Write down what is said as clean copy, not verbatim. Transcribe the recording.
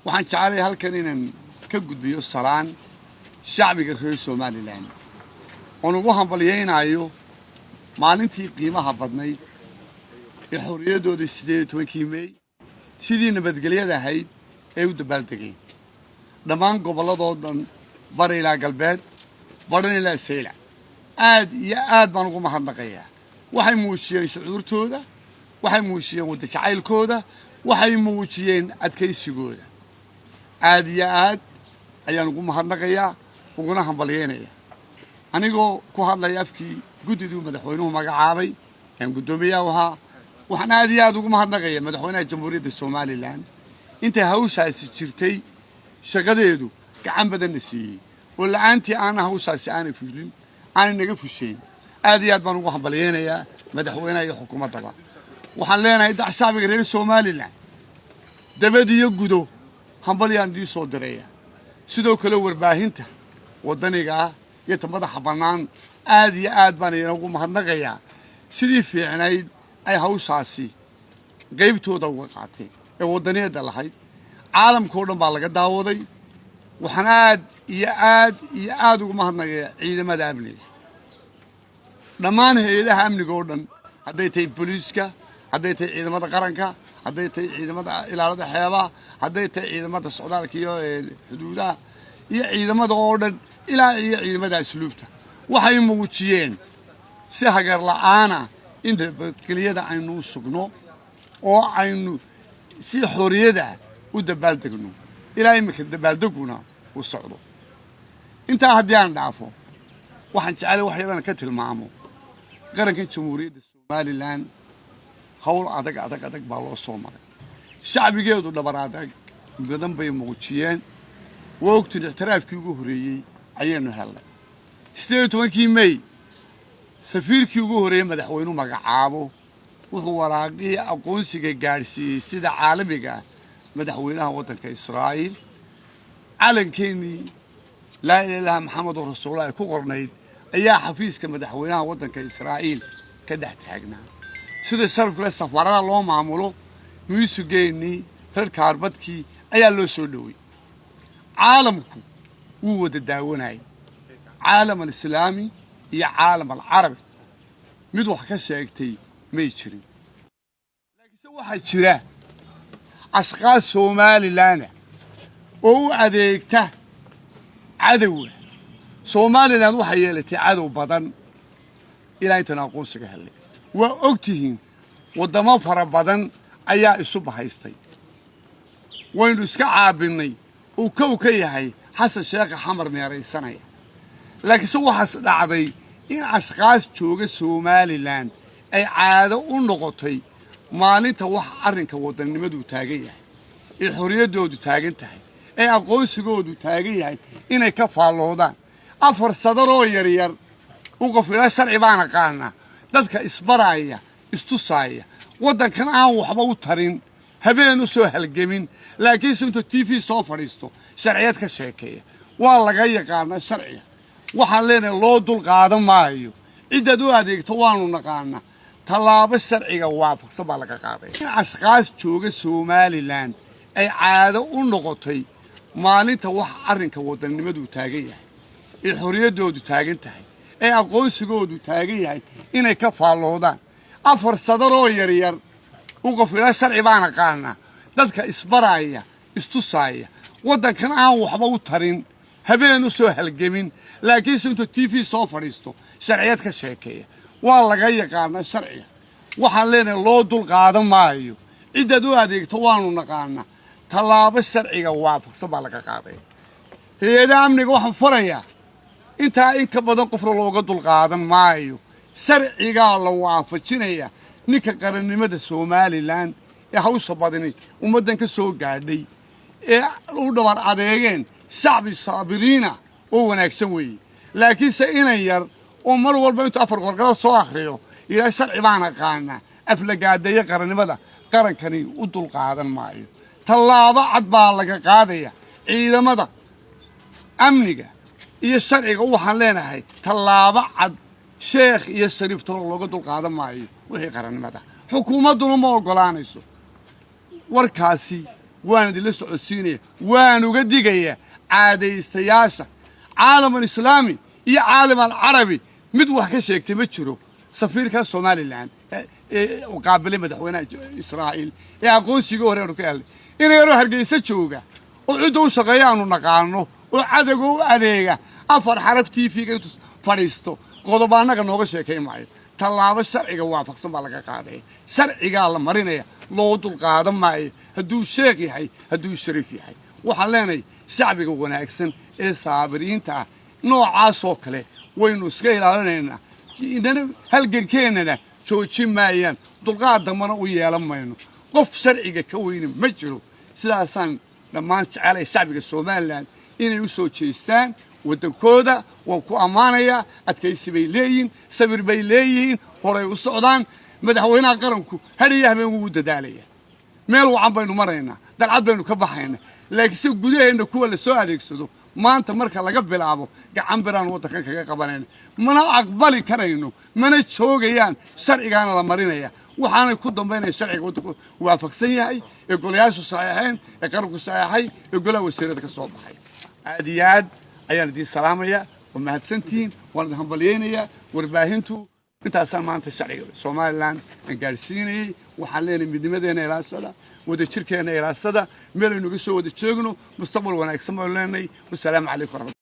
waxaan jecelahay halkan inaan ka gudbiyo salaan shacbiga reer Somaliland oo ugu hambalyeynaayo maalintii qiimaha badnayd ee xorriyadooda 18 May sidii nabadgelyada ahayd ee u dabaaldegay dhammaan gobolladoodan bari ilaa galbeed baran ilaa Seylac aad iyo aad baan ugu mahadnaqayaa waxay muujiyeen shucuurtooda waxay muujiyeen wada jacaylkooda waxay muujiyeen adkaysigooda aad iyo aad ayaan ugu mahadnaqayaa uguna hambalyeynaya anigoo ku hadlaya afkii guddidu madaxweynuhu magacaabay aan guddoomiyaha ahaa waxaan aad iyo aad ugu mahadnaqayaa madaxweynaha jamhuuriyadda Somaliland inta hawshaasi jirtay shaqadeedu gacan badan siiyay oo la'aantii aan hawshaasi aan fiilin aan naga fusheyn aad iyo aad baan ugu hambalyeynayaa madaxweynaha iyo xukuumadda waxaan leenahay shacbiga reer Somaliland dabad iyo gudo hambalyaan dii soo direeya sidoo kale warbaahinta wadaniga iyo madaxa bannaan aad iyo aad baan ugu mahadnaqayaa sidii fiicnayd ay hawshaasi qaybtooda uga qaateen ee wadaniyada lahayd caalamkoo dhan baa laga daawaday waxaan aad iyo aad ugu mahadnaqayaa ciidamada amniga dhammaan hay'adaha amniga oo dhan hadday tahay booliiska hadday tahay ciidamada qaranka hadday tahay ciidamada ilaalada xeebaha hadday tahay ciidamada socdaalka iyo xuduudaha iyo ciidamada oo dhan ilaa iyo ciidamada asluubta waxay muujiyeen si hagar la'aan in nabadgelyada aynu sugno oo aynu si xorriyada u dabaaldegno ilaa imika dabaaldeguna u socdo intaa haddii aan dhaafo waxaan jecelahay wax yar ka tilmaamo qaranka jamhuuriyadda Somaliland hawl adag baa loo soo maray shacbigeedu dhabar adag badan bay muujiyeen waqtii ixtiraafkii ugu horeeyay ayaynu helnay 18 May safiirkii ugu horeeyay madaxweynuhu magacaabo wuxuu waraaqii aqoonsiga gaarsiiyay sida caalamiga madaxweynaha waddanka Israa'iil calankeenii laa ilaaha illa Muxammadur Rasuulullaah ku qornayd ayaa xafiiska madaxweynaha waddanka Israa'iil ka dhex taagnaa sida sharafka safarada loo maamulo miisugeeni reer kaarbadkii ayaa loo soo dhaway caalamku wuu wada daawanay caalam islaami iyo caalam carabi mid wax ka sheegtay may jirin laakiin waxa jira ashqaas Somaliland oo u adeegta cadawga Somaliland waxa yeelatay cadow badan ilaa inta aqoonsiga helay waa ogtihiin wadamo fara badan ayaa isu bahaystay waynu iska caabinay oo ka yahay xasan sheekh xamar meeraysanaya laakiin waxa dhacday in ashqaas jooga Somaliland ay caado u noqotay maalinta wax arrinka wadannimadu taagan yahay ee xorriyadoodu taagan tahay ee aqoonsigoodu taagan yahay inay ka faaloodaan afar sadar oo yar u qof ila sharci baan aqaana dadka isbaraya istusaaya waddankan aan waxba u tarin habeen u soo halgamin laakiin inta TV soo fadhiisto sharciyad ka sheekeeya waa laga yaqaan sharciga waxaan leenahay loo dul qaadan maayo cidad u adeegto waanu naqaana talaabo sharciga waafaqsan baa laga qaaday in ashqaas jooga Somaliland ay caado u noqotay maalinta wax arrinka wadannimadu taagan yahay ee xorriyadoodu taagan tahay ee aqoonsigoodu taagan yahay inay ka faaloodaan afar sadar oo yar u qof ila sharci baan aqaana dadka isbaraya istusaaya waddankan aan waxba u tarin habeen u soo halgamin laakiin inta TV soo fadhiisto sharciyad ka sheekeeya waa laga yaqaan sharciga waxaan leenahay loo dul qaadan maayo cidad u adeegto waanu naqaana talaabo sharciga waafaqsan baa laga qaaday hay'adaha amniga waxaan farayaa intaa in ka badan qof looga dul qaadan maayo sharciga la waafajinaya ninka qarannimada Somaliland ee hawsha badani ummadan ka soo gaadhay ee u dhabar adeegeen shacbi saabiriina oo wanaagsan weey laakiin se inay yar oo mar walba inta afar warqad soo akhriyo ilaa sharci baan aqaana aflagaadeeya qarannimada qarankani u dul qaadan maayo talaabo cad baa laga qaadaya ciidamada amniga iyo sharciga waxaan leenahay talaabo cad sheekh iyo shariif tolo looga dul qaadan maayo wixii qarannimada xukuumaduna ma ogolaanayso warkaasi وأنا دي لسه عسيني وأنا وقدي عادي سياسة عالم الإسلامي يا عالم العربي مدوح كشيء تمشرو سفير كالصومالي الآن وقابل مدحونا إسرائيل يا قوس يجوه ركال إنه يروح الجيش شوقة وعدو شقيان ونقانو وعدقو أديقة أفر حرفتي فيك فريستو قضبانا كنوغ شيكي معي طلاب الشرعي وافق سنبالك قاضي شرعي قال مرينيا لود القادم معي هدو شيخي حي هدو شريفي حي وحلاني شعبي وناكسن صابرين تا نوع عاصوكله وينو سكيل علينا إننا هل كيننا شو شيء مايان دلقات دمنا ويا لما قف شرعي كوين مجرو سلاسان لما على شعبي الصومالي إنه يسوي شيستان ودكودا وكو أمانية أتكيس بيلين سبر بيلين هراي السودان مدحوينا قرنكو هذه هم وجود دالية ميلو عم بينو مرينا دلعت بينو كبحينا لكن سو جوديه إنه كل السؤال يقصدوا ما أنت مركل لقبل أبو قعم بران وتكن كقبلين ما أقبل كرينو من تشوقيان شرعي كان لمرينا وحنا كودم بين الشرعي كودم وافق سياحي يقول ياسو صحيحين يقربوا صحيحي يقولوا وسيرتك الصوب حي عاديات أيان دي سلامية ومهتسنتين ونهمبليينية ورباهنتو انت أصلا ما أنت الشرعي سوماليلاند انقارسيني وحلينا مدمدينا إلى السدا وده شركة إلى السدا ميلو نقصو وده تشغنو مستقبل ونكسمو لنا والسلام عليكم ورحمة الله